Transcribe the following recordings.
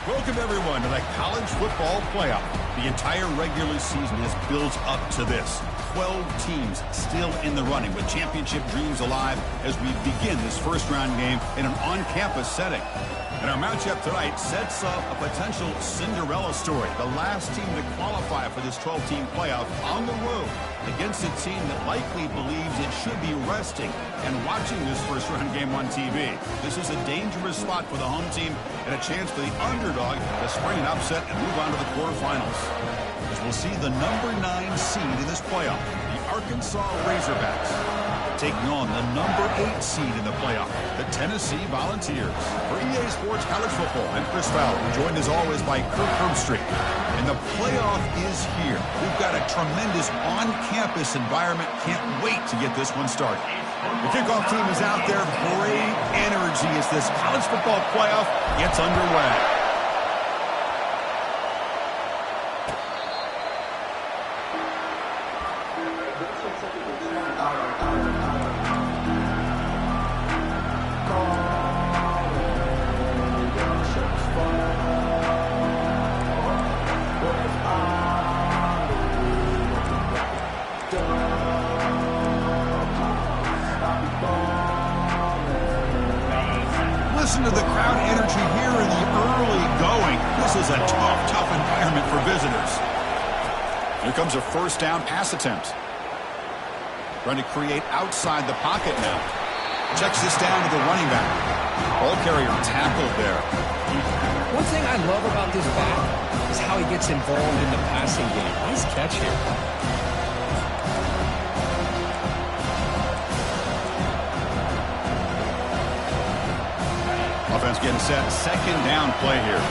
Welcome, everyone, to the college football playoff. The entire regular season has built up to this. 12 teams still in the running with championship dreams alive as we begin this first-round game in an on-campus setting. And our matchup tonight sets up a potential Cinderella story. The last team to qualify for this 12-team playoff on the road against a team that likely believes it should be resting and watching this first-round game on TV. This is a dangerous spot for the home team and a chance for the underdog to spring an upset and move on to the quarterfinals. As we'll see the number 9 seed in this playoff, the Arkansas Razorbacks, taking on the number 8 seed in the playoff, the Tennessee Volunteers. For EA Sports College Football, I'm Chris Fowler, joined as always by Kirk Herbstreit. And the playoff is here. We've got a tremendous on-campus environment. Can't wait to get this one started. The kickoff team is out there. Great energy as this college football playoff gets underway. Listen to the crowd energy here in the early going. This is a tough environment for visitors. Here comes a first down pass attempt. Trying to create outside the pocket now. Checks this down to the running back. Ball carrier tackled there. One thing I love about this back is how he gets involved in the passing game. Nice catch here. Offense getting set. Second down play here.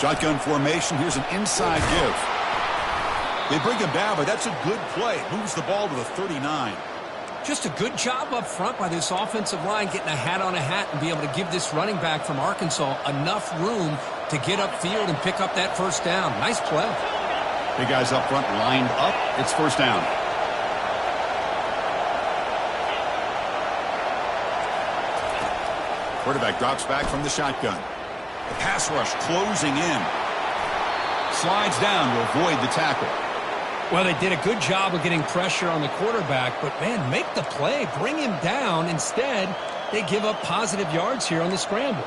Shotgun formation. Here's an inside give. They bring him down, but that's a good play. Moves the ball to the 39. Just a good job up front by this offensive line, getting a hat on a hat and be able to give this running back from Arkansas enough room to get upfield and pick up that first down. Nice play. Big guys up front lined up. It's first down. Quarterback drops back from the shotgun. The pass rush closing in. Slides down to avoid the tackle. Well, they did a good job of getting pressure on the quarterback, but, man, make the play. Bring him down. Instead, they give up positive yards here on the scramble.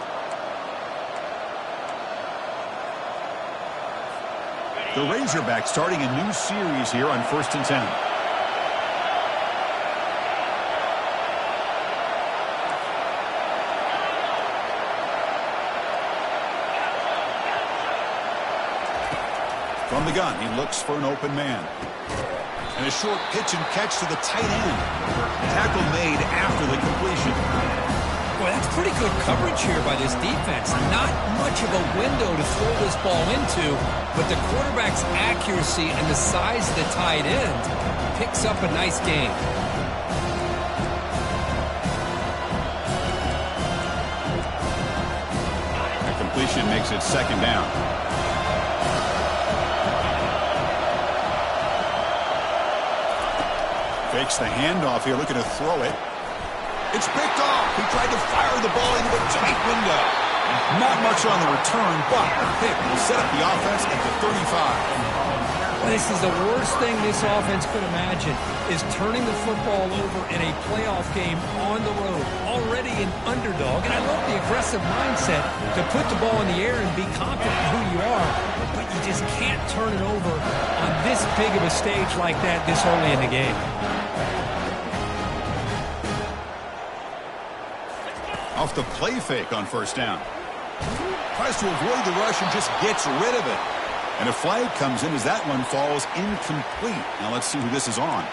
The Razorbacks starting a new series here on 1st and 10. From the gun, he looks for an open man. And a short pitch and catch to the tight end. Tackle made after the completion. Boy, that's pretty good coverage here by this defense. Not much of a window to throw this ball into, but the quarterback's accuracy and the size of the tight end picks up a nice gain. The completion makes it second down. Fakes the handoff here, looking to throw it. It's picked off. He tried to fire the ball into a tight window. Not much on the return, but a pick will set up the offense at the 35. Well, this is the worst thing this offense could imagine, is turning the football over in a playoff game on the road. Already an underdog, and I love the aggressive mindset to put the ball in the air and be confident in who you are, but you just can't turn it over on this big of a stage like that this early in the game. Off the play fake on first down. Tries to avoid the rush and just gets rid of it. And a flag comes in as that one falls incomplete. Now let's see who this is on.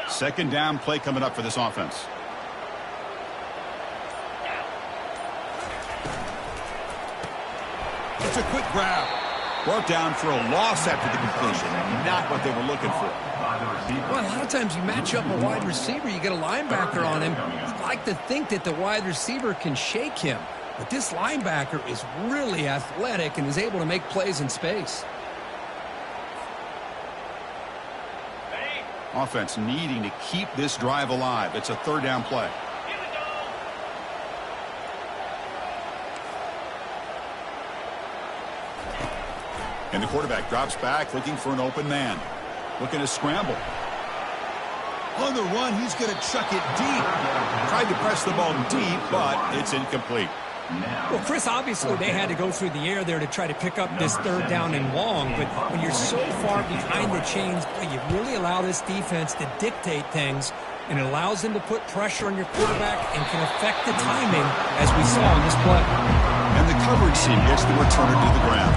Second down play coming up for this offense. It's a quick grab. Brought down for a loss after the completion. Not what they were looking for. Well, a lot of times you match up a wide receiver, you get a linebacker on him. You'd like to think that the wide receiver can shake him. But this linebacker is really athletic and is able to make plays in space. Offense needing to keep this drive alive. It's a third down play. And the quarterback drops back looking for an open man. Looking to scramble. On the run, he's going to chuck it deep. Tried to press the ball deep, but it's incomplete. Well, Chris, obviously they had to go through the air there to try to pick up this third down and long, but when you're so far behind the chains, you really allow this defense to dictate things, and it allows them to put pressure on your quarterback and can affect the timing, as we saw in this play. And the coverage team gets the returner to the ground.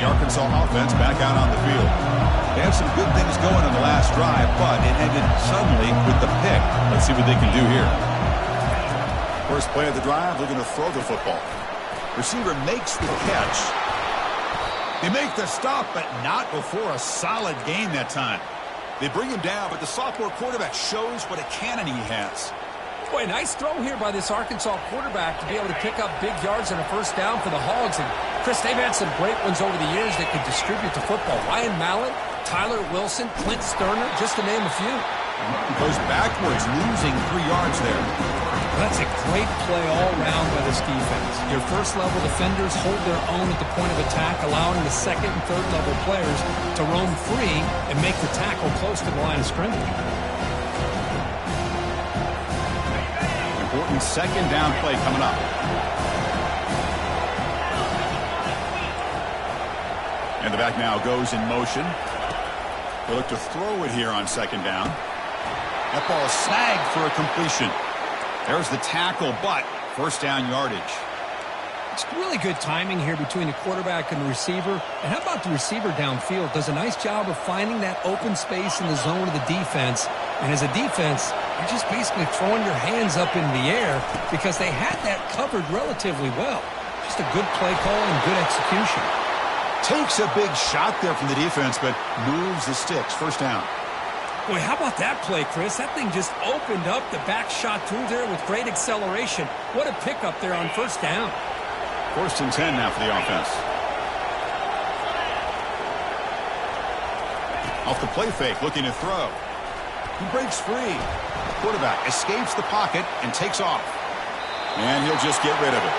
Arkansas offense back out on the field. They had some good things going on the last drive, but it ended suddenly with the pick. Let's see what they can do here. First play of the drive, looking to throw the football. Receiver makes the catch. They make the stop, but not before a solid gain that time. They bring him down, but the sophomore quarterback shows what a cannon he has. Boy, nice throw here by this Arkansas quarterback to be able to pick up big yards on a first down for the Hogs. And, Chris, they've had some great ones over the years that could distribute the football. Ryan Mallett, Tyler Wilson, Clint Sterner, just to name a few. He goes backwards, losing 3 yards there. That's a great play all around by this defense. Your first-level defenders hold their own at the point of attack, allowing the second and third-level players to roam free and make the tackle close to the line of scrimmage. Important second down play coming up. And the back now goes in motion. They look to throw it here on second down. That ball is snagged for a completion. There's the tackle, but first down yardage. It's really good timing here between the quarterback and the receiver. And how about the receiver downfield? Does a nice job of finding that open space in the zone of the defense. And as a defense, you're just basically throwing your hands up in the air because they had that covered relatively well. Just a good play call and good execution. Takes a big shot there from the defense, but moves the sticks. First down. Boy, how about that play, Chris? That thing just opened up. The back shot through there with great acceleration. What a pickup there on first down. First and 10 now for the offense. Off the play fake, looking to throw. He breaks free. Quarterback escapes the pocket and takes off. And he'll just get rid of it.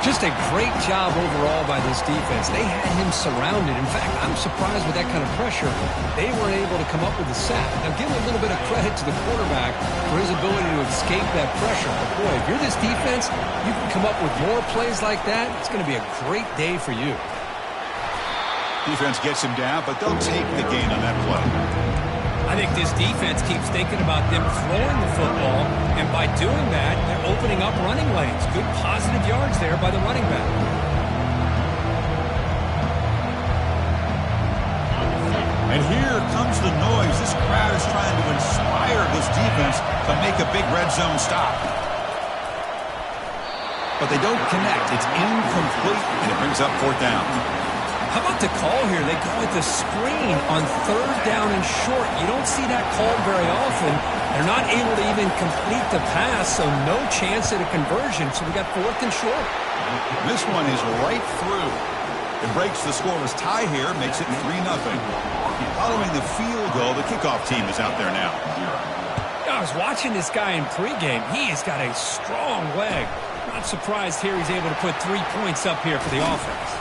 Just a great job overall by this defense. They had him surrounded. In fact, I'm surprised with that kind of pressure. They weren't able to come up with a sack. Now, give a little bit of credit to the quarterback for his ability to escape that pressure. But, boy, if you're this defense, you can come up with more plays like that. It's going to be a great day for you. Defense gets him down, but they'll take the gain on that play. I think this defense keeps thinking about them throwing the football, and by doing that, they're opening up running lanes. Good positive yards there by the running back. And here comes the noise. This crowd is trying to inspire this defense to make a big red zone stop. But they don't connect. It's incomplete, and it brings up fourth down. How about the call here? They go with the screen on third down and short. You don't see that called very often. They're not able to even complete the pass, so no chance at a conversion. So we got fourth and short. This one is right through. It breaks the scoreless tie here, makes it 3-0. Following the field goal, the kickoff team is out there now. I was watching this guy in pregame. He has got a strong leg. Not surprised here he's able to put 3 points up here for the offense.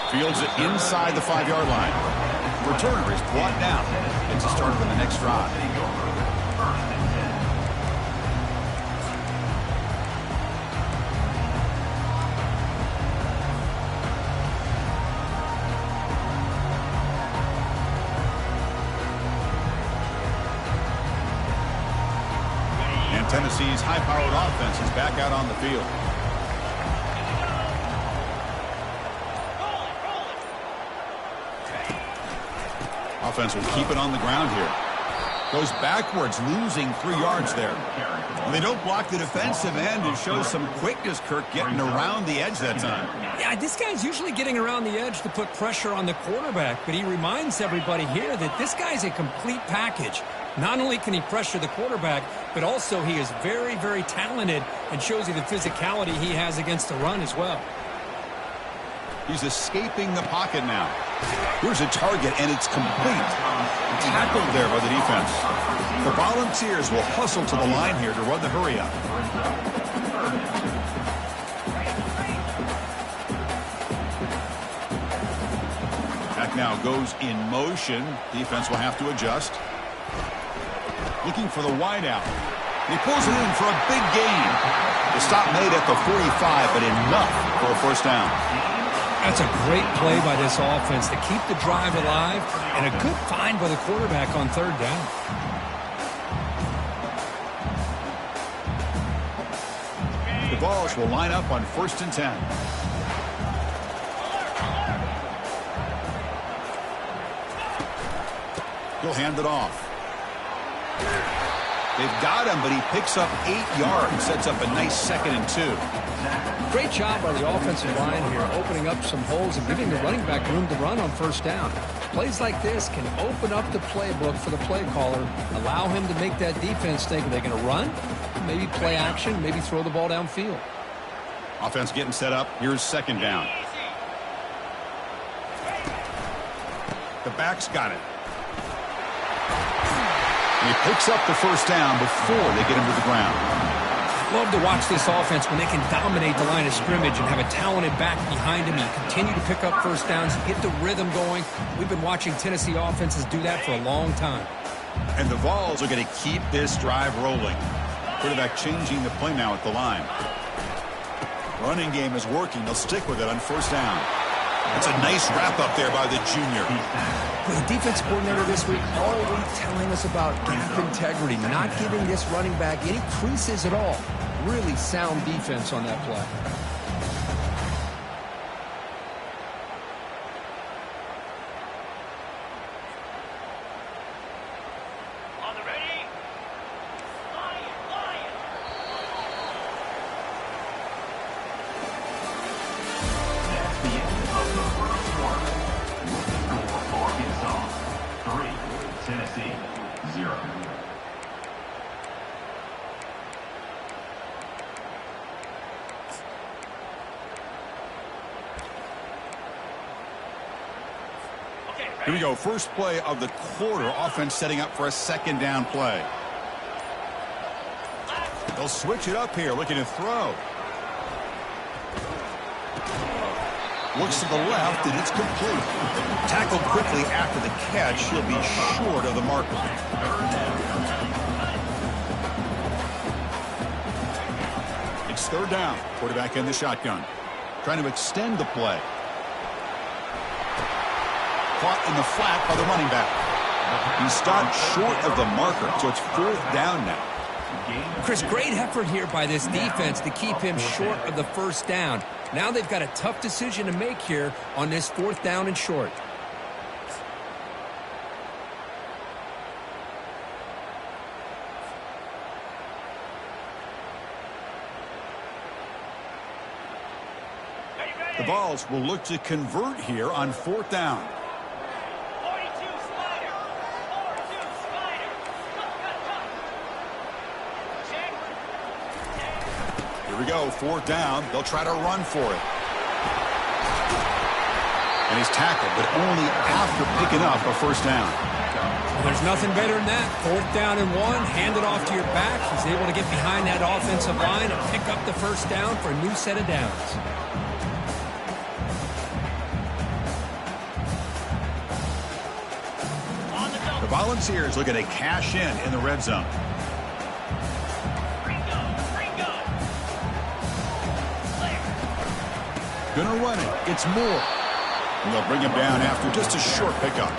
Fields it inside the 5-yard line. Returner is brought down. It's a start on the next drive. And Tennessee's high-powered offense is back out on the field. Offense will keep it on the ground here. Goes backwards, losing 3 yards there. When they don't block the defensive end, it shows some quickness, Kirk, getting around the edge that time. Yeah, this guy's usually getting around the edge to put pressure on the quarterback, but he reminds everybody here that this guy's a complete package. Not only can he pressure the quarterback, but also he is very, very talented and shows you the physicality he has against the run as well. He's escaping the pocket now. Here's a target, and it's complete. Tackled there by the defense. The Volunteers will hustle to the line here to run the hurry-up. Back now goes in motion. Defense will have to adjust. Looking for the wideout. He pulls it in for a big gain. The stop made at the 45, but enough for a first down. That's a great play by this offense to keep the drive alive, and a good find by the quarterback on third down. The Vols will line up on 1st and 10. He'll hand it off. They've got him, but he picks up 8 yards, sets up a nice 2nd and 2. Great job by the offensive line here, opening up some holes and giving the running back room to run on first down. Plays like this can open up the playbook for the play caller, allow him to make that defense think, are they going to run? Maybe play action, maybe throw the ball downfield. Offense getting set up. Here's 2nd down. The back's got it. And he picks up the first down before they get him to the ground. Love to watch this offense when they can dominate the line of scrimmage and have a talented back behind him. You continue to pick up first downs, get the rhythm going. We've been watching Tennessee offenses do that for a long time. And the Vols are going to keep this drive rolling. Quarterback changing the play now at the line. Running game is working. They'll stick with it on first down. That's a nice wrap-up there by the junior. The defense coordinator this week always telling us about gap integrity, not giving this running back any creases at all. Really sound defense on that play. Here we go. First play of the quarter. Offense setting up for a 2nd down play. They'll switch it up here, looking to throw. Looks to the left, and it's complete. Tackled quickly after the catch. He'll be short of the marker. It's 3rd down. Quarterback in the shotgun. Trying to extend the play. Caught in the flat by the running back. He stopped short of the marker, so it's 4th down now. Chris, great effort here by this defense to keep him short of the first down. Now they've got a tough decision to make here on this 4th down and short. The Vols will look to convert here on 4th down. Here we go, 4th down. They'll try to run for it. And he's tackled, but only after picking up a first down. Well, there's nothing better than that. 4th down and 1, hand it off to your back. He's able to get behind that offensive line and pick up the first down for a new set of downs. The Volunteers looking to cash in the red zone. Gonna run it. It's Moore. And they'll bring him down after just a short pickup.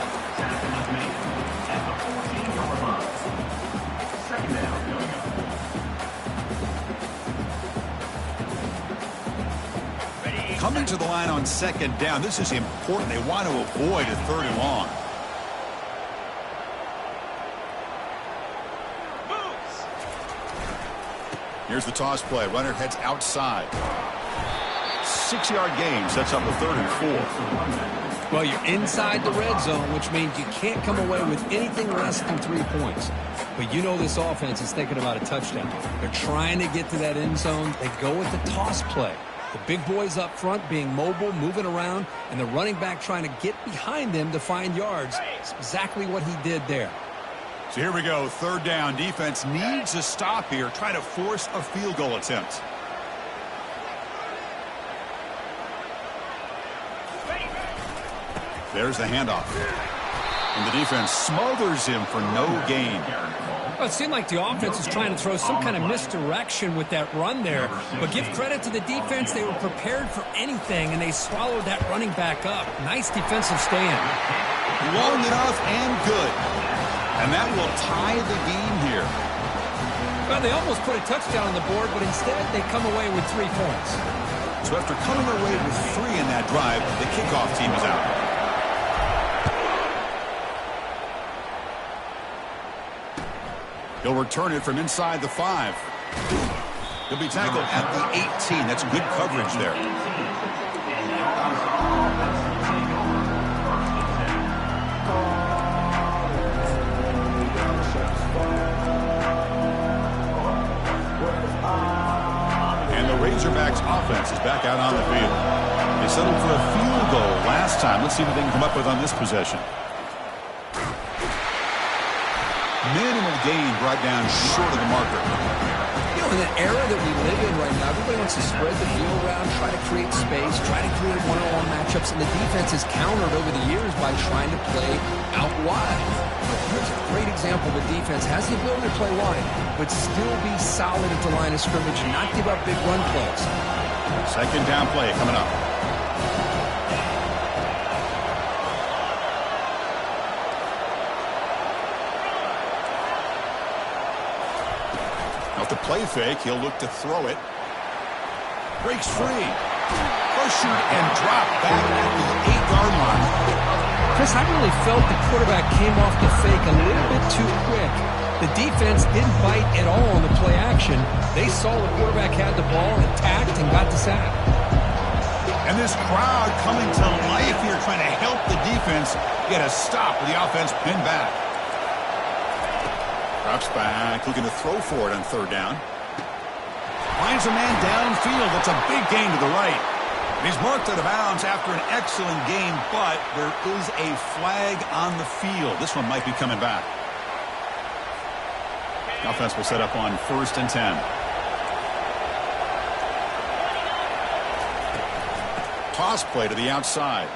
Coming to the line on 2nd down. This is important. They want to avoid a 3rd and long. Here's the toss play. Runner heads outside. 6-yard gain sets up a 3rd and 4. Well, you're inside the red zone, which means you can't come away with anything less than 3 points. But you know this offense is thinking about a touchdown. They're trying to get to that end zone. They go with the toss play. The big boys up front being mobile, moving around, and the running back trying to get behind them to find yards. It's exactly what he did there. So here we go, 3rd down. Defense needs a stop here, try to force a field goal attempt. There's the handoff. And the defense smothers him for no gain. Well, it seemed like the offense was trying to throw some kind of misdirection with that run there. But give credit to the defense. They were prepared for anything, and they swallowed that running back up. Nice defensive stand. Long enough and good. And that will tie the game here. Well, they almost put a touchdown on the board, but instead they come away with 3 points. So after coming away with 3 in that drive, the kickoff team is out. He'll return it from inside the 5. He'll be tackled at the 18. That's good coverage there. And the Razorbacks offense is back out on the field. They settled for a field goal last time. Let's see what they can come up with on this possession. Minimal gain brought down short of the marker. You know, in the era that we live in right now, everybody wants to spread the field around, try to create space, try to create one-on-one matchups, and the defense has countered over the years by trying to play out wide. But here's a great example. The defense has the ability to play wide, but still be solid at the line of scrimmage and not give up big run plays. 2nd down play coming up. Off the play fake, he'll look to throw it. Breaks free. Pursued and dropped back at the 8-yard line. Chris, I really felt the quarterback came off the fake a little bit too quick. The defense didn't bite at all on the play action. They saw the quarterback had the ball, attacked, and got the sack. And this crowd coming to life here, trying to help the defense get a stop with the offense pinned back. Drops back, looking to throw for it on 3rd down. Finds a man downfield. That's a big gain to the right. And he's marked out of bounds after an excellent game, but there is a flag on the field. This one might be coming back. The offense will set up on 1st and 10. Toss play to the outside.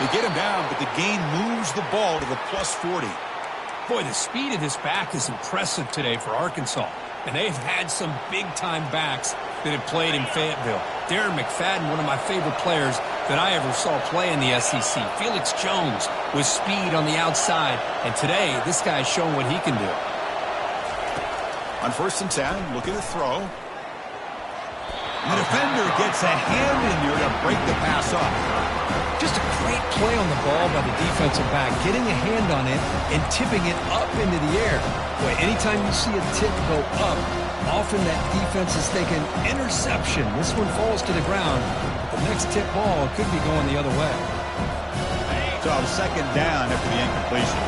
They get him down, but the gain moves the ball to the +40. Boy, the speed of this back is impressive today for Arkansas. And they've had some big-time backs that have played in Fayetteville. Darren McFadden, one of my favorite players that I ever saw play in the SEC. Felix Jones with speed on the outside. And today, this guy's showing what he can do. On 1st and 10, looking to throw. The defender gets a hand in there to break the pass up. Just a great play on the ball by the defensive back, getting a hand on it and tipping it up into the air. Boy, anytime you see a tip go up, often that defense is thinking interception. This one falls to the ground. The next tip ball could be going the other way. So 2nd down after the incompletion.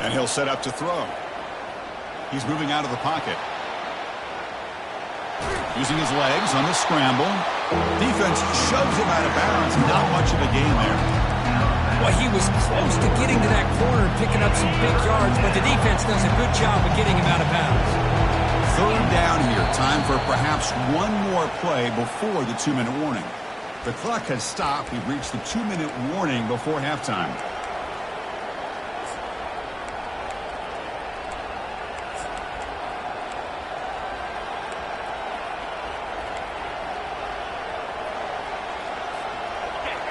And he'll set up to throw. He's moving out of the pocket. Using his legs on the scramble. Defense shoves him out of bounds. Not much of a gain there. Well, he was close to getting to that corner and picking up some big yards, but the defense does a good job of getting him out of bounds. 3rd down here. Time for perhaps one more play before the 2-minute warning. The clock has stopped. We've reached the 2-minute warning before halftime.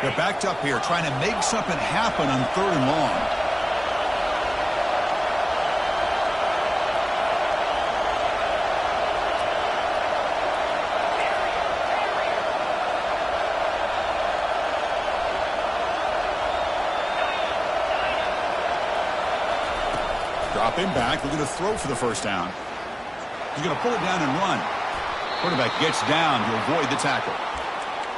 They're backed up here, trying to make something happen on 3rd and long. Drop him back. We're going to throw for the first down. He's going to pull it down and run. Quarterback gets down to avoid the tackle.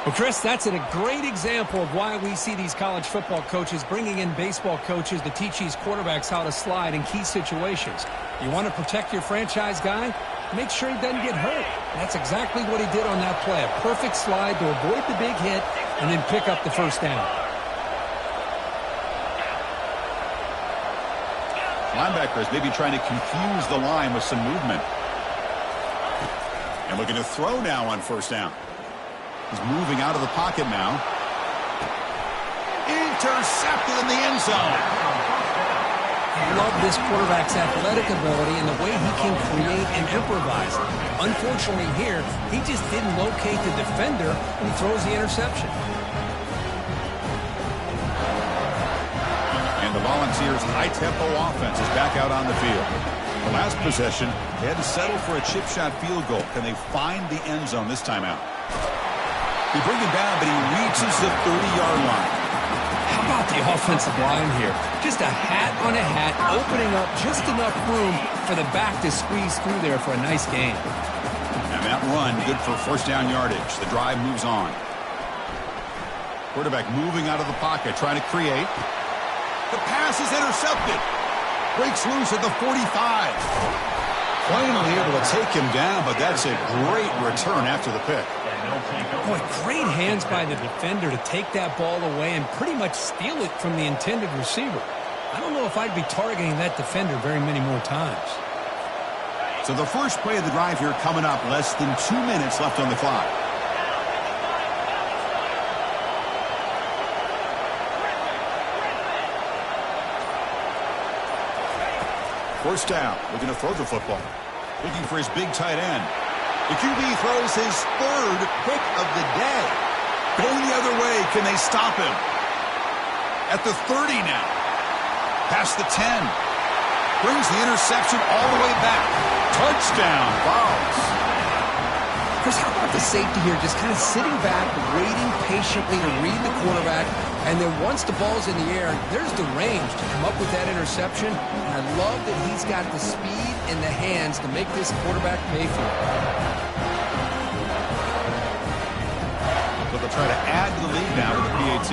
Well, Chris, that's a great example of why we see these college football coaches bringing in baseball coaches to teach these quarterbacks how to slide in key situations. You want to protect your franchise guy? Make sure he doesn't get hurt. That's exactly what he did on that play. A perfect slide to avoid the big hit and then pick up the first down. Linebackers maybe trying to confuse the line with some movement. And looking to throw now on first down. He's moving out of the pocket now. Intercepted in the end zone. I love this quarterback's athletic ability and the way he can create and improvise. Unfortunately here, he just didn't locate the defender when he throws the interception. And the Volunteers' high-tempo offense is back out on the field. The last possession, they had to settle for a chip shot field goal. Can they find the end zone this time out? They bring him down, but he reaches the 30-yard line. How about the offensive line here? Just a hat on a hat, opening up just enough room for the back to squeeze through there for a nice gain. And that run, good for first down yardage. The drive moves on. Quarterback moving out of the pocket, trying to create. The pass is intercepted. Breaks loose at the 45. Finally able to take him down, but that's a great return after the pick. Boy, great hands by the defender to take that ball away and pretty much steal it from the intended receiver. I don't know if I'd be targeting that defender very many more times. So the first play of the drive here coming up, less than 2 minutes left on the clock. First down, looking to throw the football. Looking for his big tight end. The QB throws his third pick of the day. Going the other way, can they stop him? At the 30 now. Past the 10. Brings the interception all the way back. Touchdown, Vols. Chris, how about the safety here? Just kind of sitting back, waiting patiently to read the quarterback. And then once the ball's in the air, there's the range to come up with that interception. And I love that he's got the speed and the hands to make this quarterback pay for it. So they'll try to add to the lead now with the PAT.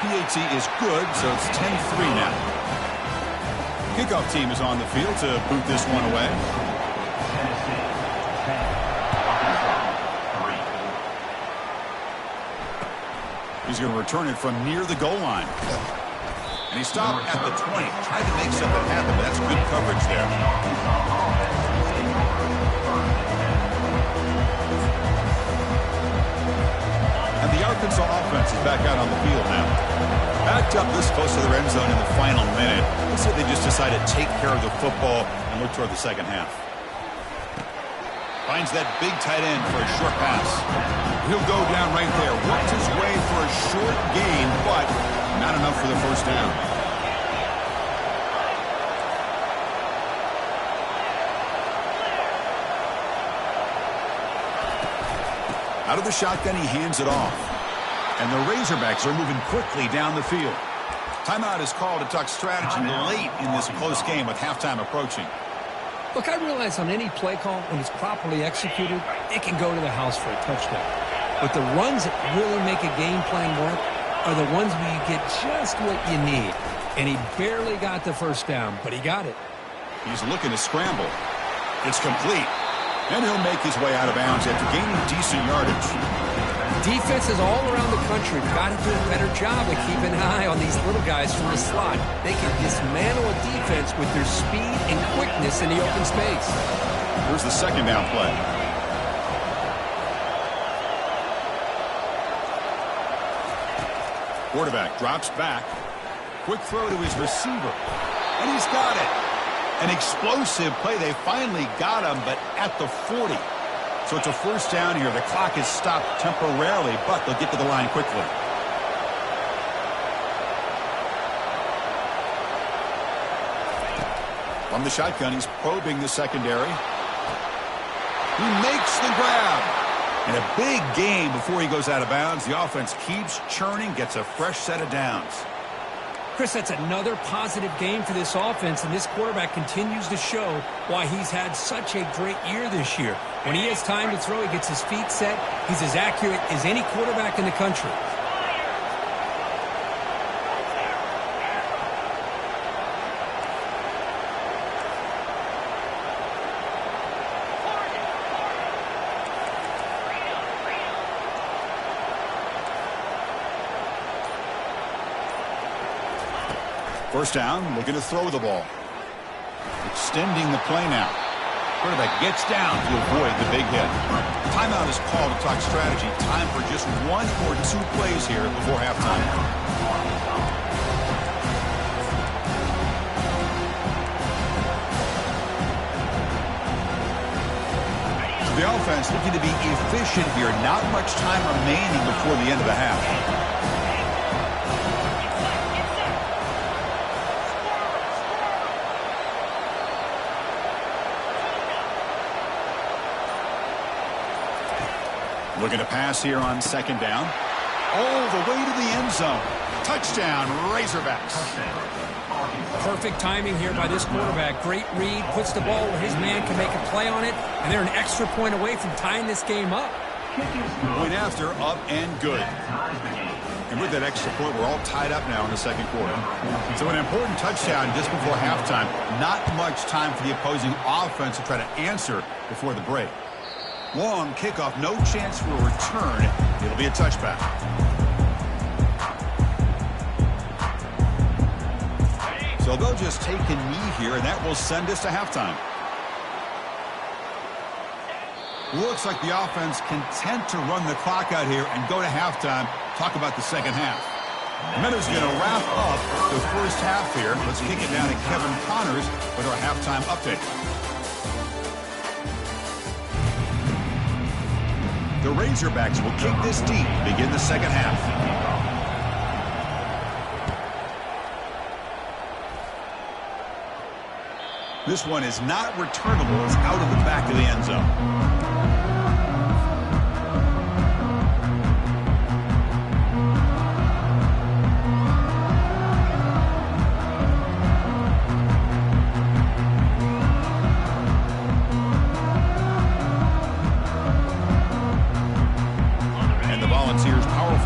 PAT is good, so it's 10-3 now. Kickoff team is on the field to boot this one away. He's going to return it from near the goal line. And he stopped at the 20. Tried to make something happen, but that's good coverage there. And the Arkansas offense is back out on the field now. Backed up this close to the red zone in the final minute. Looks like they just decided to take care of the football and look toward the second half. Finds that big tight end for a short pass. He'll go down right there. Worked his way for a short gain, but not enough for the first down. Out of the shotgun, he hands it off. And the Razorbacks are moving quickly down the field. Timeout is called to talk strategy late in this close game with halftime approaching. Look, I realize on any play call, when it's properly executed, it can go to the house for a touchdown. But the runs that really make a game plan work are the ones where you get just what you need. And he barely got the first down, but he got it. He's looking to scramble. It's complete. And he'll make his way out of bounds after gaining decent yardage. Defenses all around the country have got to do a better job of keeping an eye on these little guys from the slot. They can dismantle a defense with their speed and quickness in the open space. Here's the second down play. Quarterback drops back. Quick throw to his receiver. And he's got it. An explosive play. They finally got him, but at the 40. So it's a first down here. The clock is stopped temporarily, but they'll get to the line quickly. From the shotgun, he's probing the secondary. He makes the grab. And a big gain before he goes out of bounds. The offense keeps churning, gets a fresh set of downs. Chris, that's another positive game for this offense, and this quarterback continues to show why he's had such a great year this year. When he has time to throw, he gets his feet set. He's as accurate as any quarterback in the country. First down, looking to throw the ball. Extending the play now. Quarterback gets down to avoid the big hit. Timeout is called to talk strategy. Time for just 1 or 2 plays here before halftime. So the offense looking to be efficient here. Not much time remaining before the end of the half. Looking to pass here on second down. All the way to the end zone. Touchdown, Razorbacks. Perfect timing here by this quarterback. Great read, puts the ball where his man can make a play on it, and they're an extra point away from tying this game up. Point after, up and good. And with that extra point, we're all tied up now in the second quarter. So an important touchdown just before halftime. Not much time for the opposing offense to try to answer before the break. Long kickoff, no chance for a return. It'll be a touchback. So they'll just take a knee here, and that will send us to halftime. Looks like the offense content to run the clock out here and go to halftime. Talk about the second half. Meadows going to wrap up the first half here. Let's kick it down to Kevin Connors with our halftime update. The Razorbacks will kick this deep to begin the second half. This one is not returnable. It's out of the back of the end zone.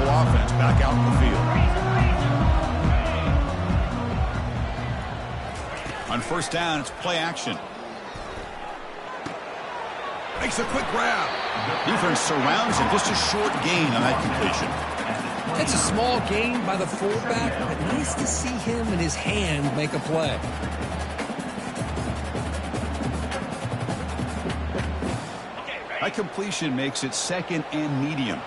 Offense back out in the field. On first down, it's play action. Makes a quick grab. Defense surrounds him. Just a short gain on that completion. It's a small gain by the fullback, but nice to see him and his hand make a play. That completion makes it second and medium.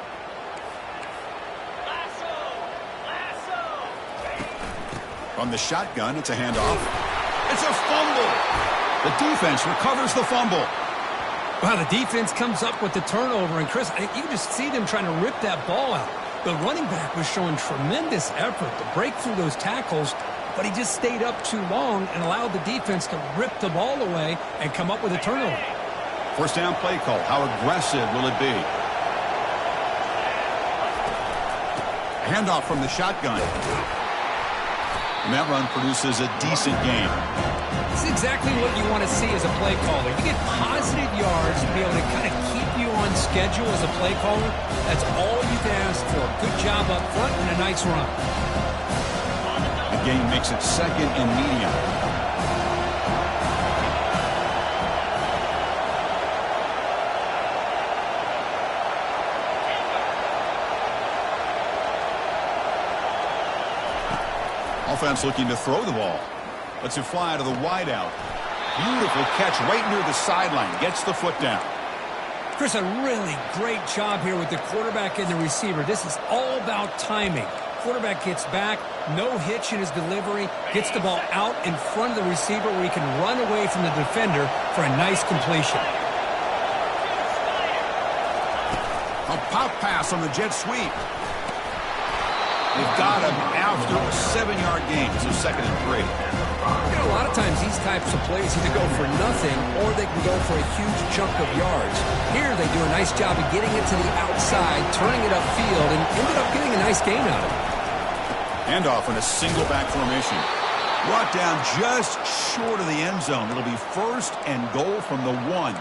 From the shotgun, it's a handoff. It's a fumble. The defense recovers the fumble. Wow, the defense comes up with the turnover. And, Chris, you can just see them trying to rip that ball out. The running back was showing tremendous effort to break through those tackles, but he just stayed up too long and allowed the defense to rip the ball away and come up with a turnover. First down play call. How aggressive will it be? Handoff from the shotgun. And that run produces a decent gain. This is exactly what you want to see as a play caller. You get positive yards to be able to kind of keep you on schedule as a play caller. That's all you can ask for. Good job up front and a nice run. The gain makes it second and medium. Offense looking to throw the ball. Lets it fly to the wideout. Beautiful catch right near the sideline. Gets the foot down. Chris, a really great job here with the quarterback and the receiver. This is all about timing. Quarterback gets back, no hitch in his delivery, gets the ball out in front of the receiver where he can run away from the defender for a nice completion. A pop pass on the jet sweep. They've got him after a 7-yard gain. So second and 3. You know, a lot of times these types of plays either go for nothing or they can go for a huge chunk of yards. Here they do a nice job of getting it to the outside, turning it upfield, and ended up getting a nice gain out of it. Handoff in a single back formation. Brought down just short of the end zone. It'll be 1st and goal from the 1.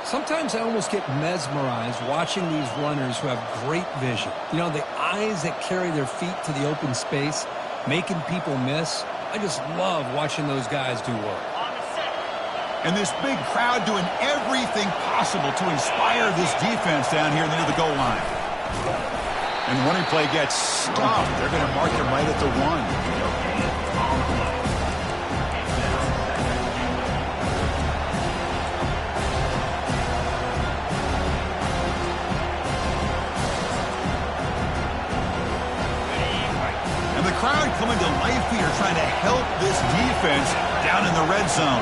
Sometimes I almost get mesmerized watching these runners who have great vision. You know, the eyes that carry their feet to the open space, making people miss. I just love watching those guys do work. And this big crowd doing everything possible to inspire this defense down here near the goal line. And the running play gets stopped. They're going to mark him right at the 1. Crowd coming to life here trying to help this defense down in the red zone.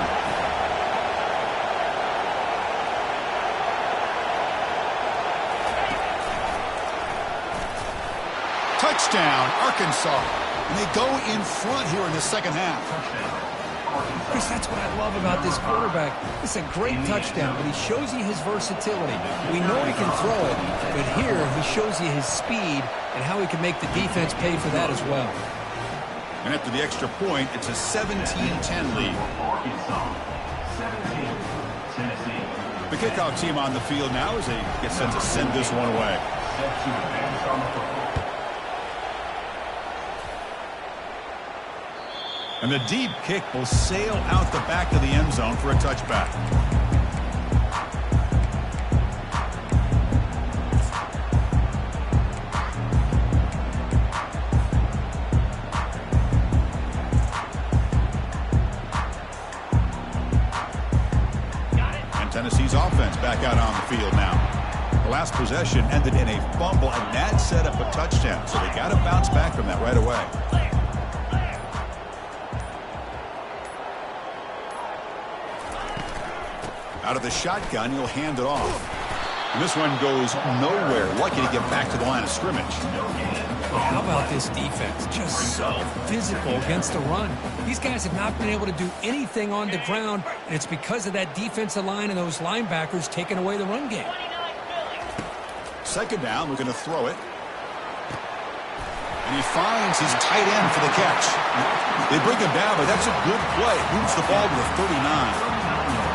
Touchdown, Arkansas. And they go in front here in the second half. Chris, that's what I love about this quarterback. It's a great touchdown, but he shows you his versatility. We know he can throw it, but here he shows you his speed and how he can make the defense pay for that as well. And after the extra point, it's a 17-10 lead. The kickoff team on the field now as they get set to send this one away. And the deep kick will sail out the back of the end zone for a touchback. And Tennessee's offense back out on the field now. The last possession ended in a fumble, and that set up a touchdown. So they got to bounce back from that right away. Out of the shotgun, he'll hand it off. And this one goes nowhere. Lucky to get back to the line of scrimmage. How about this defense? Just so physical against the run. These guys have not been able to do anything on the ground, and it's because of that defensive line and those linebackers taking away the run game. Second down, we're going to throw it. And he finds his tight end for the catch. They bring him down, but that's a good play. Moves the ball to the 39.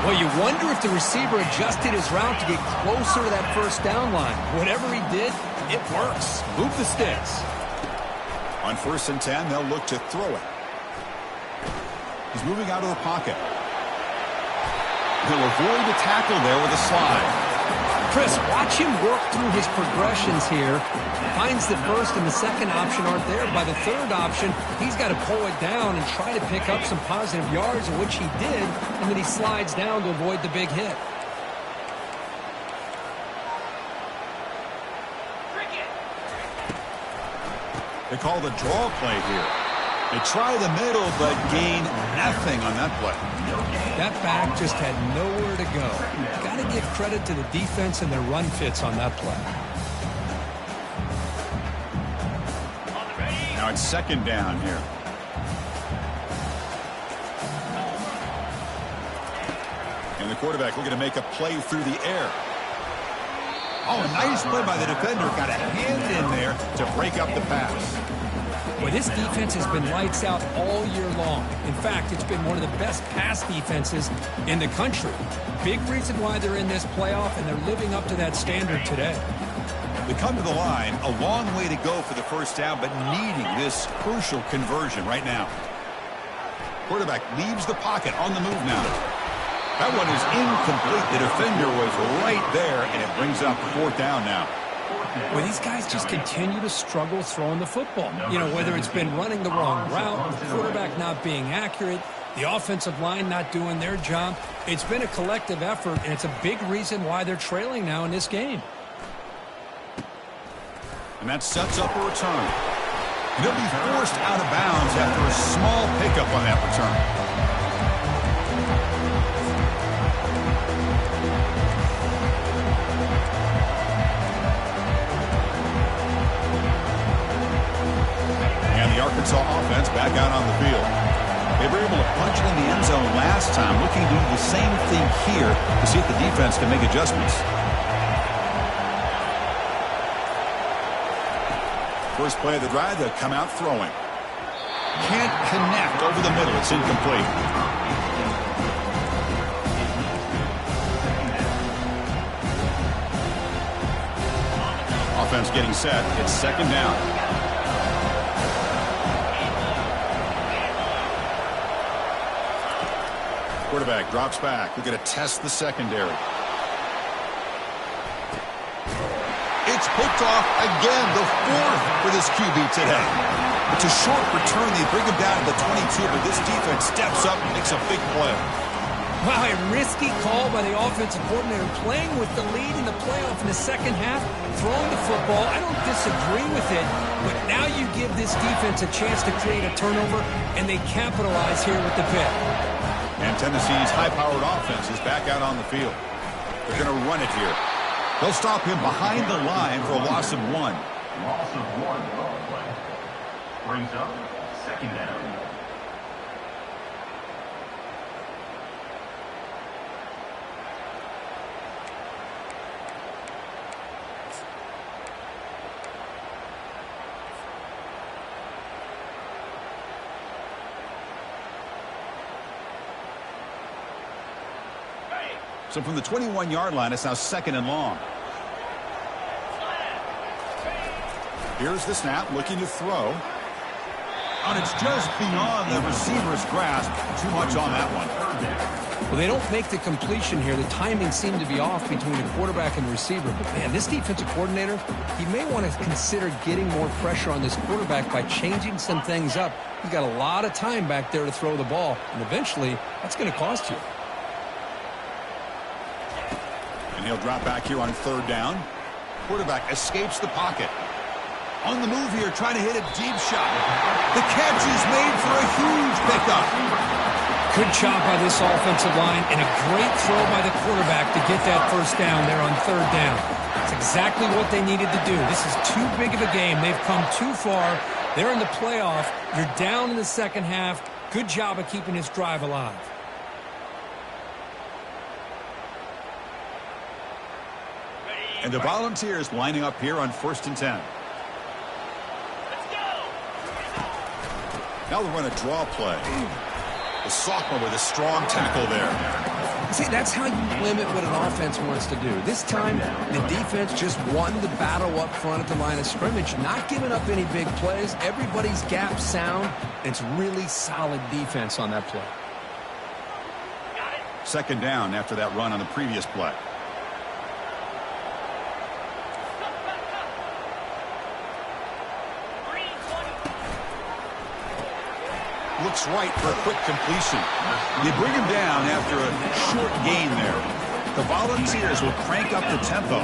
Well, you wonder if the receiver adjusted his route to get closer to that first down line. Whatever he did, it works. Move the sticks. On 1st and 10, they'll look to throw it. He's moving out of the pocket. He'll avoid the tackle there with a slide. Chris, watch him work through his progressions here. Finds the first and the second option aren't there. By the third option, he's got to pull it down and try to pick up some positive yards, which he did, and then he slides down to avoid the big hit. They call the draw play here. They try the middle, but gain nothing on that play. That back just had nowhere to go. Got to give credit to the defense and their run fits on that play. Now it's second down here. And the quarterback looking to make a play through the air. Oh, nice play by the defender. Got a hand in there to break up the pass. Well, this defense has been lights out all year long. In fact, it's been one of the best pass defenses in the country. Big reason why they're in this playoff, and they're living up to that standard today. They come to the line, a long way to go for the first down, but needing this crucial conversion right now. Quarterback leaves the pocket on the move now. That one is incomplete. The defender was right there, and it brings up 4th down now. Well, these guys just continue to struggle throwing the football. You know, whether it's been running the wrong route, the quarterback not being accurate, the offensive line not doing their job. It's been a collective effort, and it's a big reason why they're trailing now in this game. And that sets up a return. And they'll be forced out of bounds after a small pickup on that return. The Arkansas offense back out on the field. They were able to punch it in the end zone last time, looking to do the same thing here to see if the defense can make adjustments. First play of the drive, they'll come out throwing. Can't connect over the middle. It's incomplete. Offense getting set. It's second down. Quarterback drops back. We're going to test the secondary. It's picked off again, the fourth for this QB today. It's a short return. They bring him down to the 22, but this defense steps up and makes a big play. Wow, a risky call by the offensive coordinator, playing with the lead in the playoff in the second half, throwing the football. I don't disagree with it, but now you give this defense a chance to create a turnover, and they capitalize here with the pick. And Tennessee's high-powered offense is back out on the field. They're going to run it here. They'll stop him behind the line for a loss of 1. Loss of 1 on play. Brings up second down. So from the 21-yard line, it's now second and long. Here's the snap, looking to throw. And it's just beyond the receiver's grasp. Too much on that one. Well, they don't make the completion here. The timing seemed to be off between the quarterback and the receiver. But, man, this defensive coordinator, he may want to consider getting more pressure on this quarterback by changing some things up. He's got a lot of time back there to throw the ball. And eventually, that's going to cost you. And he'll drop back here on third down. Quarterback escapes the pocket. On the move here, trying to hit a deep shot. The catch is made for a huge pickup. Good job by this offensive line, and a great throw by the quarterback to get that first down there on third down. It's exactly what they needed to do. This is too big of a game. They've come too far. They're in the playoff. You're down in the second half. Good job of keeping this drive alive. And the Volunteers lining up here on 1st and 10. Now they'll run a draw play. The sophomore with a strong tackle there. See, that's how you limit what an offense wants to do. This time, the defense just won the battle up front at the line of scrimmage, not giving up any big plays. Everybody's gap sound. It's really solid defense on that play. Second down after that run on the previous play. Looks right for a quick completion. They bring him down after a short gain there. The Volunteers will crank up the tempo.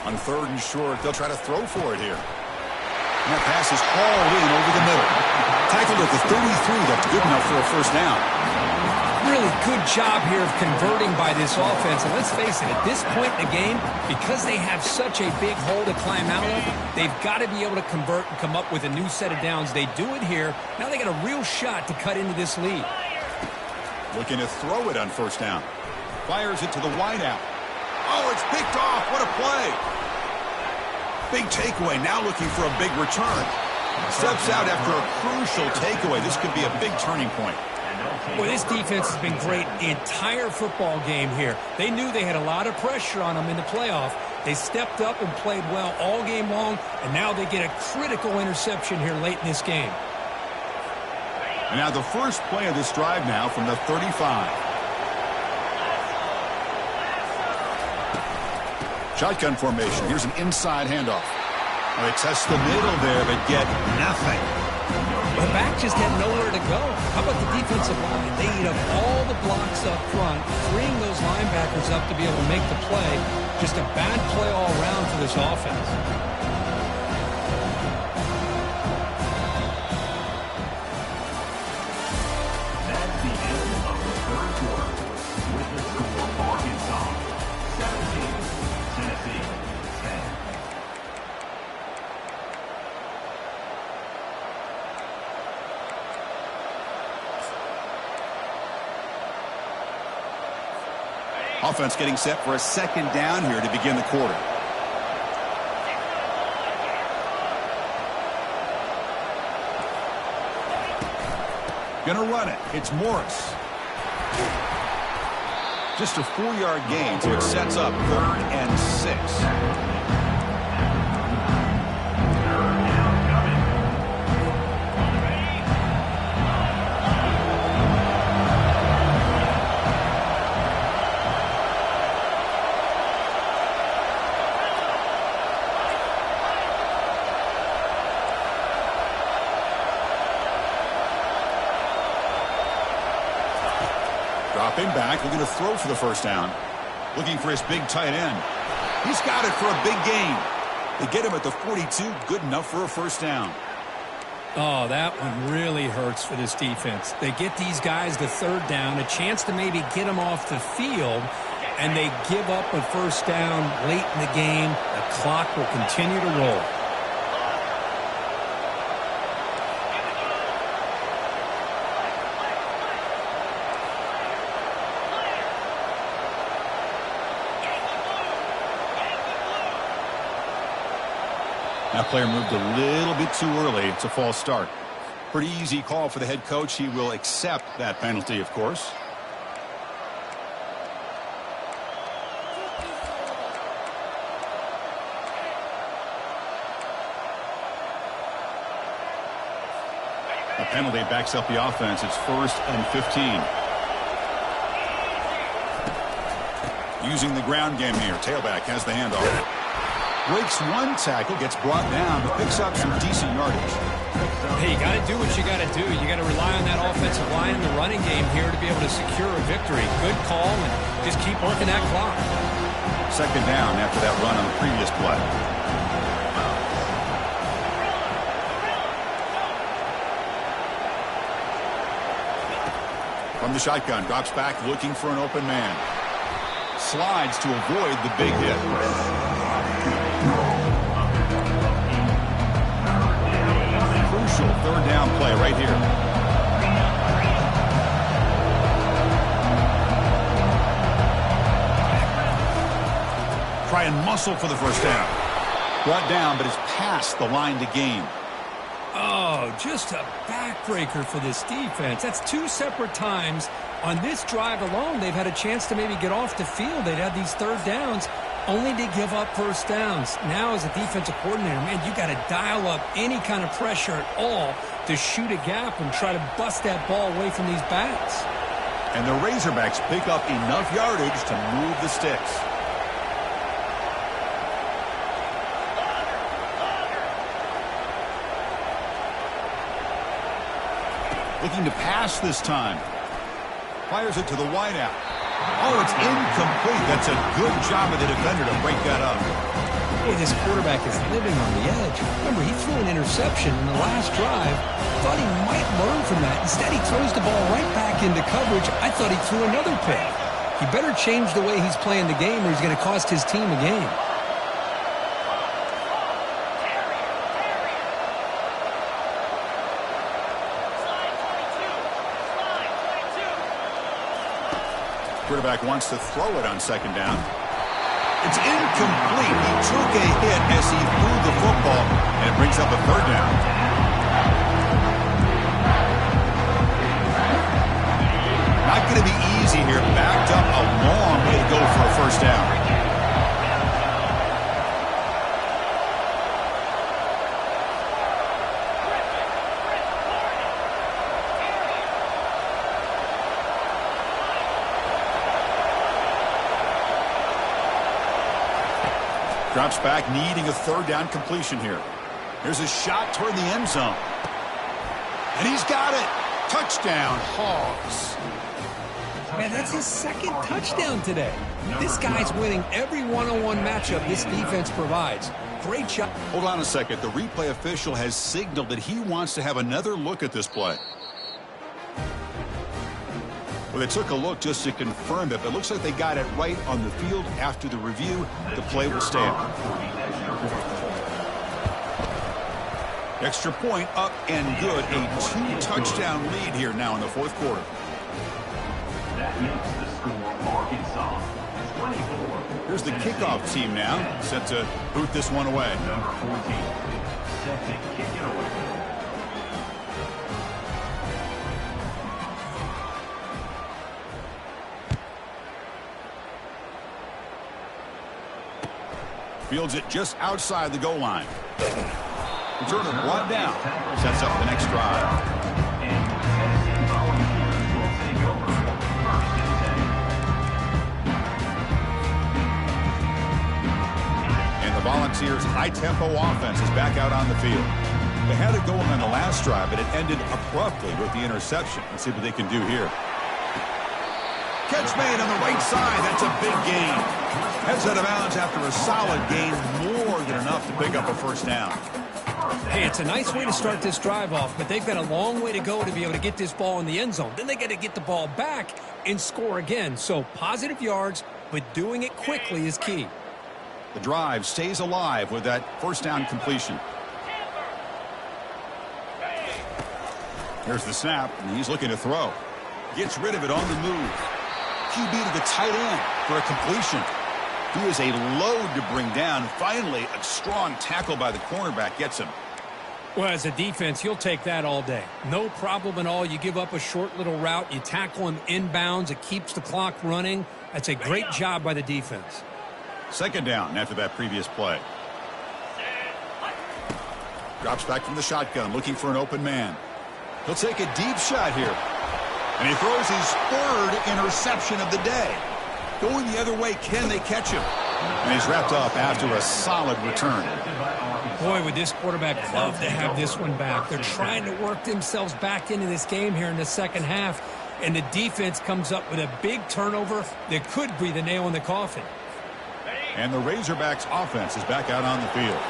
On third and short, they'll try to throw for it here. And that pass is hauled in over the middle. Tackled at the 33. That's good enough for a first down. Really good job here of converting by this offense. And let's face it, at this point in the game, because they have such a big hole to climb out of, they've got to be able to convert and come up with a new set of downs. They do it here. Now they got a real shot to cut into this lead. Looking to throw it on first down. Fires it to the wideout. Oh, it's picked off. What a play. Big takeaway. Now looking for a big return. Steps out after a crucial takeaway. This could be a big turning point. Boy, this defense has been great the entire football game here. They knew they had a lot of pressure on them in the playoff. They stepped up and played well all game long, and now they get a critical interception here late in this game. And now the first play of this drive now from the 35. Shotgun formation. Here's an inside handoff. Well, they test the middle there, but get nothing. The back just had nowhere to go. How about the defensive line? They eat up all the blocks up front, freeing those linebackers up to be able to make the play. Just a bad play all around for this offense. That's the end of the third quarter. With the score, Arkansas 17, Tennessee 10. Offense getting set for a second down here to begin the quarter. Gonna run it. It's Morris. Just a 4-yard gain, so it sets up 3rd and 6. Dropping back, looking to throw for the first down. Looking for his big tight end. He's got it for a big gain. They get him at the 42, good enough for a first down. Oh, that one really hurts for this defense. They get these guys the 3rd down, a chance to maybe get them off the field, and they give up a first down late in the game. The clock will continue to roll. That player moved a little bit too early. It's a false start. Pretty easy call for the head coach. He will accept that penalty, of course. A penalty backs up the offense. It's 1st and 15. Using the ground game here. Tailback has the handoff. Breaks one tackle, gets brought down, but picks up some decent yardage. Hey, you got to do what you got to do. You got to rely on that offensive line in the running game here to be able to secure a victory. Good call, and just keep working that clock. 2nd down after that run on the previous play. From the shotgun, drops back looking for an open man. Slides to avoid the big hit. Crucial 3rd down play right here. Try and muscle for the first down. Brought down, but it's past the line to gain. Oh, just a backbreaker for this defense. That's 2 separate times. On this drive alone, they've had a chance to maybe get off the field. They'd had these 3rd downs, only to give up first downs. Now, as a defensive coordinator, man, you got to dial up any kind of pressure at all to shoot a gap and try to bust that ball away from these backs. And the Razorbacks pick up enough yardage to move the sticks. Looking to pass this time. Fires it to the wideout. Oh, it's incomplete. That's a good job of the defender to break that up. Boy, this quarterback is living on the edge. Remember, he threw an interception in the last drive. Thought he might learn from that. Instead, he throws the ball right back into coverage. I thought he threw another pick. He better change the way he's playing the game or he's going to cost his team a game. Quarterback wants to throw it on 2nd down. It's incomplete. He took a hit as he threw the football, and it brings up a 3rd down. Not going to be easy here. Backed up a long way to go for a first down. Drops back, needing a 3rd down completion here. Here's a shot toward the end zone. And he's got it. Touchdown, Hogs. Man, that's his 2nd touchdown today. This guy's winning every one-on-one matchup this defense provides. Great shot. Hold on a second. The replay official has signaled that he wants to have another look at this play. Well, they took a look just to confirm it, but it looks like they got it right on the field. After the review, the play will stand. Extra point up and good. A 2-touchdown lead here now in the 4th quarter. That makes the score Arkansas Here's the kickoff team now, set to boot this one away. Number 14, set to kick it away. Fields it just outside the goal line. Returner brought down. Sets up the next drive. And Tennessee Volunteers will take over 1st and 10. And the Volunteers' high-tempo offense is back out on the field. They had it going on the last drive, but it ended abruptly with the interception. Let's see what they can do here. Catch made on the right side. That's a big gain. Heads out of bounds after a solid gain, more than enough to pick up a first down. Hey, it's a nice way to start this drive off, but they've got a long way to go to be able to get this ball in the end zone. Then they got to get the ball back and score again. So positive yards, but doing it quickly is key. The drive stays alive with that first down completion. Here's the snap, and he's looking to throw. Gets rid of it on the move. QB to the tight end for a completion. He is a load to bring down. Finally, a strong tackle by the cornerback gets him. Well, as a defense, you'll take that all day. No problem at all. You give up a short little route. You tackle him inbounds. It keeps the clock running. That's a great job by the defense. Second down after that previous play. Drops back from the shotgun, looking for an open man. He'll take a deep shot here. And he throws his 3rd interception of the day. Going the other way, can they catch him? And he's wrapped up after a solid return. Boy, would this quarterback love to have this one back. They're trying to work themselves back into this game here in the second half. And the defense comes up with a big turnover that could be the nail in the coffin. And the Razorbacks offense is back out on the field.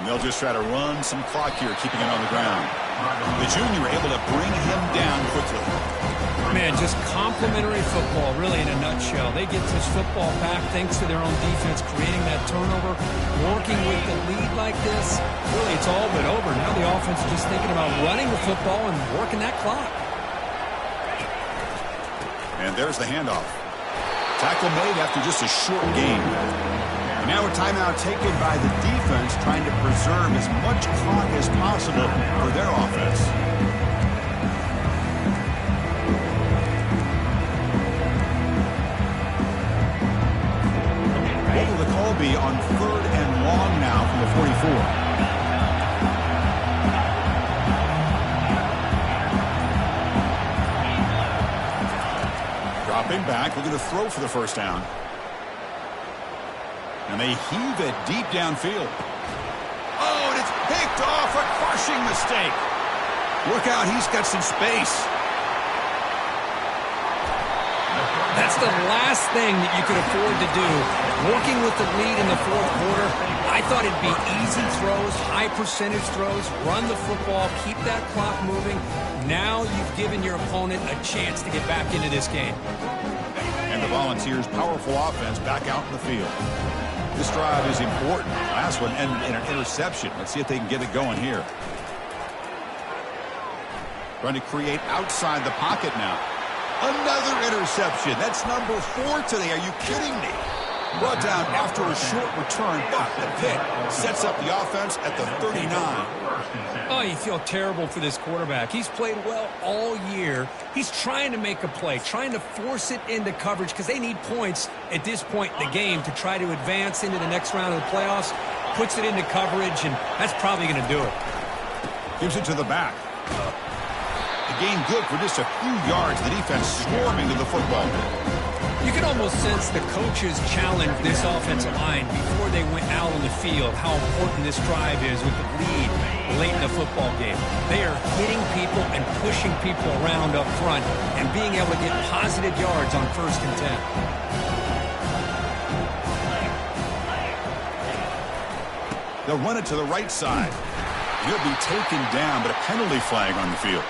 And they'll just try to run some clock here, keeping it on the ground. The junior able to bring him down quickly. Man, just complimentary football, really, in a nutshell. They get this football back thanks to their own defense, creating that turnover, working with the lead like this. Really, it's all but over. Now the offense is just thinking about running the football and working that clock. And there's the handoff. Tackle made after just a short gain. And now a timeout taken by the defense, trying to preserve as much clock as possible for their offense. What will the call be on 3rd and long now from the 44? Dropping back, looking to throw for the first down. And they heave it deep downfield. Oh, and it's picked off. A crushing mistake. Look out, he's got some space. That's the last thing that you could afford to do. Working with the lead in the 4th quarter, I thought it'd be easy throws, high percentage throws, run the football, keep that clock moving. Now you've given your opponent a chance to get back into this game. And the Volunteers' powerful offense back out in the field. This drive is important. Last one ended in an interception. Let's see if they can get it going here. Trying to create outside the pocket now. Another interception. That's number 4 today. Are you kidding me? Brought down after a short return, but the pick sets up the offense at the 39. Oh, you feel terrible for this quarterback. He's played well all year. He's trying to make a play, trying to force it into coverage because they need points at this point in the game to try to advance into the next round of the playoffs. Puts it into coverage, and that's probably going to do it. Gives it to the back. The gain good for just a few yards. The defense swarming to the football. You can almost sense the coaches challenged this offensive line before they went out on the field, how important this drive is with the lead late in the football game. They are hitting people and pushing people around up front and being able to get positive yards on 1st and 10. They'll run it to the right side. He'll be taken down, but a penalty flag on the field.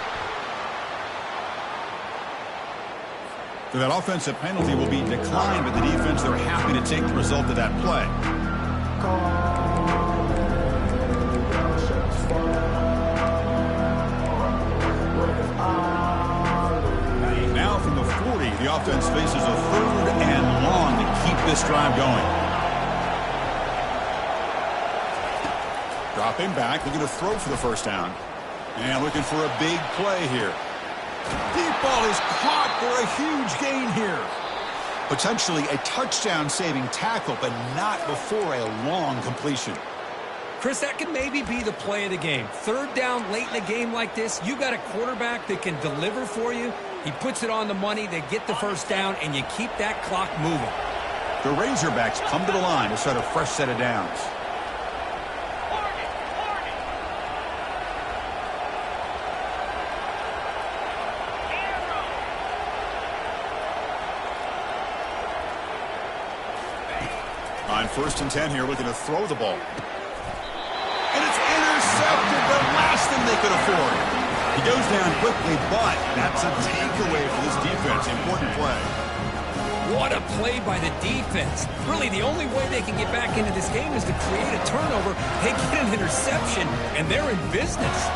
So that offensive penalty will be declined by the defense. They're happy to take the result of that play. Now from the 40, The offense faces a 3rd and long to keep this drive going. Dropping back, looking to throw for the first down. And looking for a big play here. Deep ball is caught for a huge gain here. Potentially a touchdown-saving tackle, but not before a long completion. Chris, that can maybe be the play of the game. 3rd down late in a game like this, you got a quarterback that can deliver for you. He puts it on the money, they get the first down, and you keep that clock moving. The Razorbacks come to the line to start a fresh set of downs. On 1st and 10 here, looking to throw the ball. And it's intercepted, the last thing they could afford. He goes down quickly, but that's a takeaway for this defense. Important play. What a play by the defense. Really, the only way they can get back into this game is to create a turnover. They get an interception, and they're in business.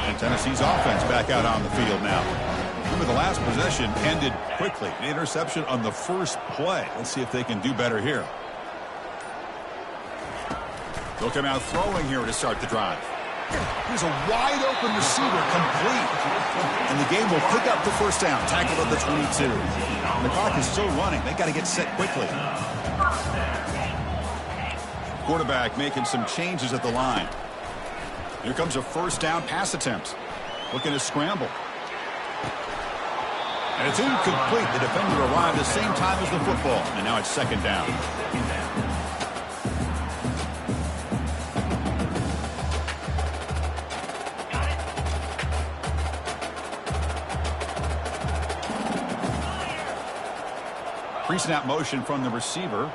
And Tennessee's offense back out on the field now. Remember, the last possession ended quickly. An interception on the first play. Let's see if they can do better here. They'll come out throwing here to start the drive. Here's a wide-open receiver, complete. And the game will pick up the first down, tackled at the 22. And the clock is still running. They got to get set quickly. Quarterback making some changes at the line. Here comes a first down pass attempt. Looking to scramble. And it's incomplete. The defender arrived at the same time as the football. And now it's 2nd down. Pre-snap motion from the receiver.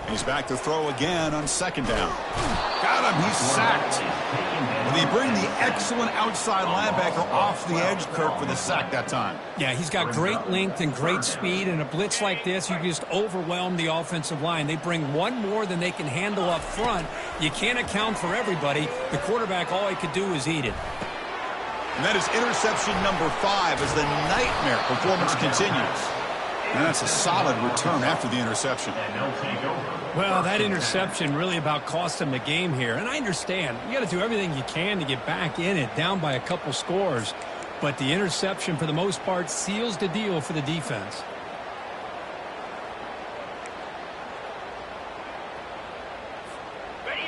He's back to throw again on 2nd down. Got him. He's sacked. And they bring the excellent outside linebacker off the edge, Kirk, for the sack that time. Yeah, he's got great length and great speed. And a blitz like this, you just overwhelm the offensive line. They bring one more than they can handle up front. You can't account for everybody. The quarterback, all he could do is eat it. And that is interception number 5 as the nightmare performance continues. And that's a solid return after the interception. Well, that interception really about cost them the game here. And I understand. You got to do everything you can to get back in it, down by a couple scores. But the interception, for the most part, seals the deal for the defense.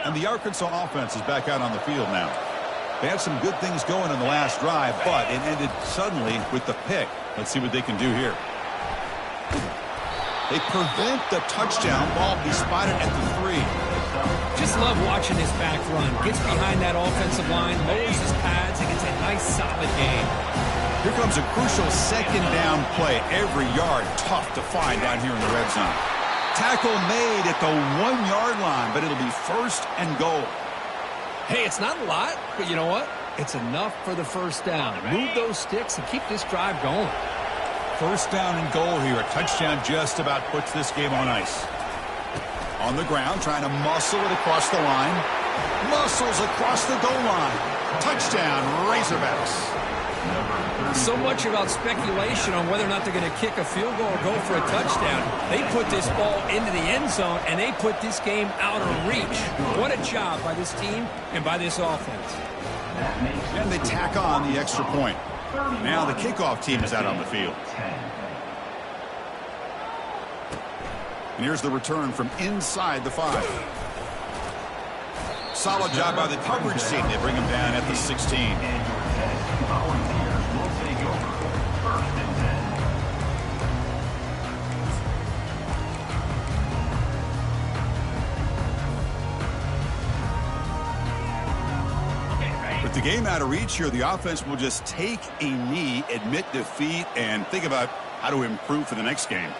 And the Arkansas offense is back out on the field now. They had some good things going in the last drive, but it ended suddenly with the pick. Let's see what they can do here. They prevent the touchdown. Ball be spotted at the 3. Just love watching this back run. Gets behind that offensive line, lowers his pads, and gets a nice solid gain. Here comes a crucial 2nd down play. Every yard tough to find down here in the red zone. Tackle made at the 1-yard line, but it'll be 1st and goal. Hey, it's not a lot, but you know what? It's enough for the first down. Move those sticks and keep this drive going. 1st down and goal here. A touchdown just about puts this game on ice. On the ground, trying to muscle it across the line. Muscles across the goal line. Touchdown, Razorbacks. So much about speculation on whether or not they're going to kick a field goal or go for a touchdown. They put this ball into the end zone, and they put this game out of reach. What a job by this team and by this offense. And they tack on the extra point. Now the kickoff team is out on the field. And here's the return from inside the 5. Solid job by the coverage team. They bring him down at the 16. With the game out of reach here, the offense will just take a knee, admit defeat, and think about how to improve for the next game.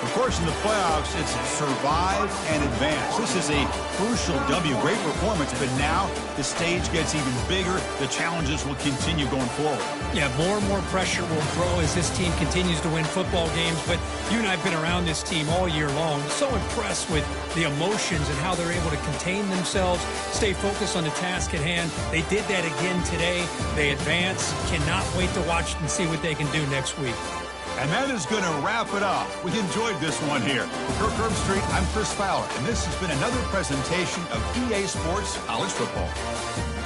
Of course, in the playoffs, it's survive and advance. This is a crucial W. Great performance, but now the stage gets even bigger. The challenges will continue going forward. Yeah, more and more pressure will grow as this team continues to win football games, but you and I have been around this team all year long. So impressed with the emotions and how they're able to contain themselves, stay focused on the task at hand. They did that again today. They advance. Cannot wait to watch and see what they can do next week. And that is going to wrap it up. We enjoyed this one here. For Kirk Street, I'm Chris Fowler, and this has been another presentation of EA Sports College Football.